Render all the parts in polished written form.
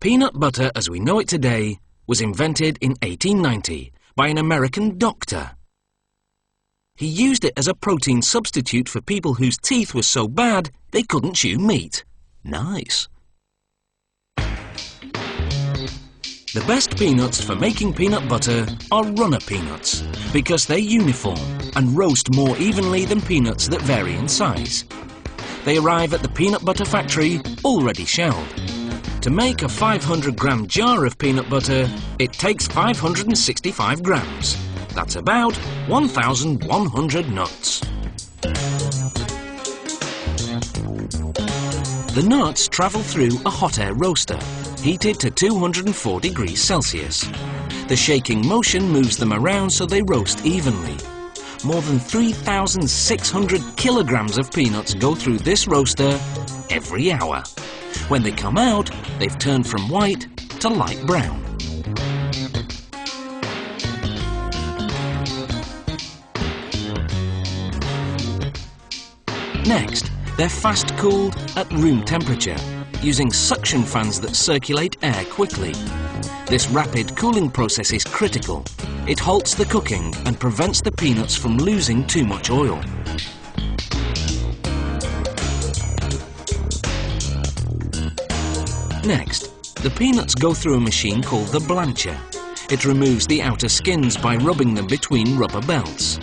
Peanut butter as we know it today was invented in 1890 by an American doctor. He used it as a protein substitute for people whose teeth were so bad they couldn't chew meat. Nice. The best peanuts for making peanut butter are runner peanuts because they're uniform and roast more evenly than peanuts that vary in size. They arrive at the peanut butter factory already shelled. To make a 500-gram jar of peanut butter, it takes 565 grams. That's about 1,100 nuts. The nuts travel through a hot air roaster, heated to 204 degrees Celsius. The shaking motion moves them around so they roast evenly. More than 3,600 kilograms of peanuts go through this roaster every hour. When they come out, they've turned from white to light brown. Next, they're fast cooled at room temperature, using suction fans that circulate air quickly. This rapid cooling process is critical. It halts the cooking and prevents the peanuts from losing too much oil. Next, the peanuts go through a machine called the blancher. It removes the outer skins by rubbing them between rubber belts.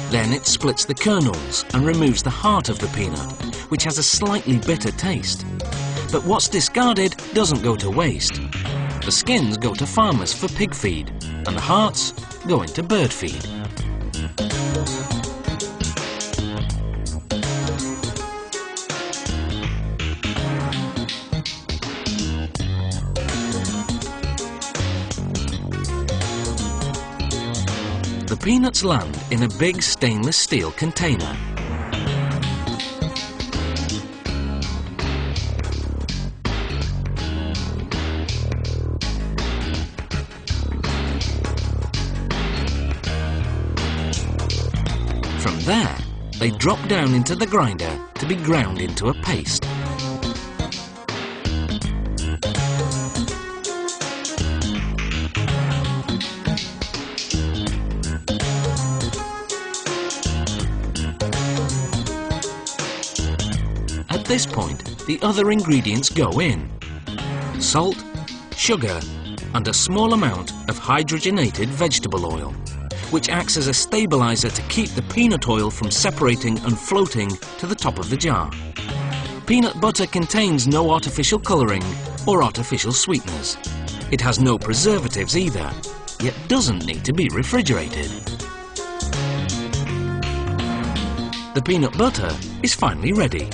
Then it splits the kernels and removes the heart of the peanut, which has a slightly bitter taste. But what's discarded doesn't go to waste. The skins go to farmers for pig feed, and the hearts go into bird feed. The peanuts land in a big stainless steel container. From there, they drop down into the grinder to be ground into a paste. At this point, the other ingredients go in: salt, sugar, and a small amount of hydrogenated vegetable oil, which acts as a stabilizer to keep the peanut oil from separating and floating to the top of the jar. Peanut butter contains no artificial colouring or artificial sweeteners. It has no preservatives either, yet doesn't need to be refrigerated. The peanut butter is finally ready.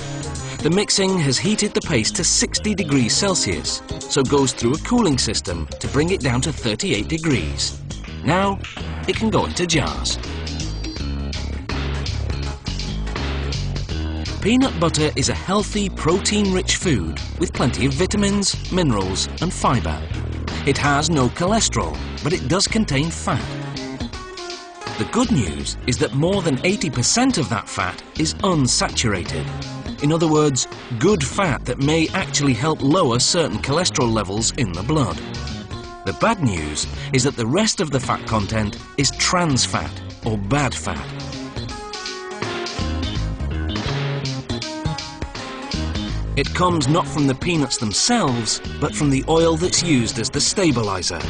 The mixing has heated the paste to 60 degrees Celsius, so goes through a cooling system to bring it down to 38 degrees. Now, it can go into jars. Peanut butter is a healthy, protein-rich food with plenty of vitamins, minerals, and fibre. It has no cholesterol, but it does contain fat. The good news is that more than 80% of that fat is unsaturated. In other words, good fat that may actually help lower certain cholesterol levels in the blood. The bad news is that the rest of the fat content is trans fat, or bad fat. It comes not from the peanuts themselves, but from the oil that's used as the stabilizer.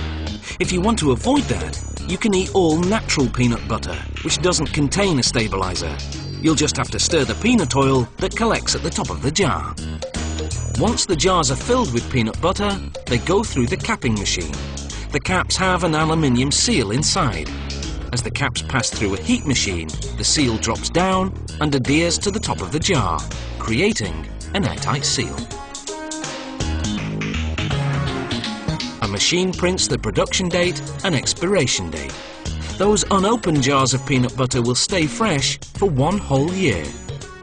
If you want to avoid that, you can eat all natural peanut butter, which doesn't contain a stabilizer. You'll just have to stir the peanut oil that collects at the top of the jar. Once the jars are filled with peanut butter, they go through the capping machine. The caps have an aluminium seal inside. As the caps pass through a heat machine, the seal drops down and adheres to the top of the jar, creating an airtight seal. A machine prints the production date and expiration date. Those unopened jars of peanut butter will stay fresh for one whole year,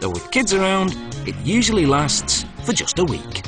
though with kids around, it usually lasts for just a week.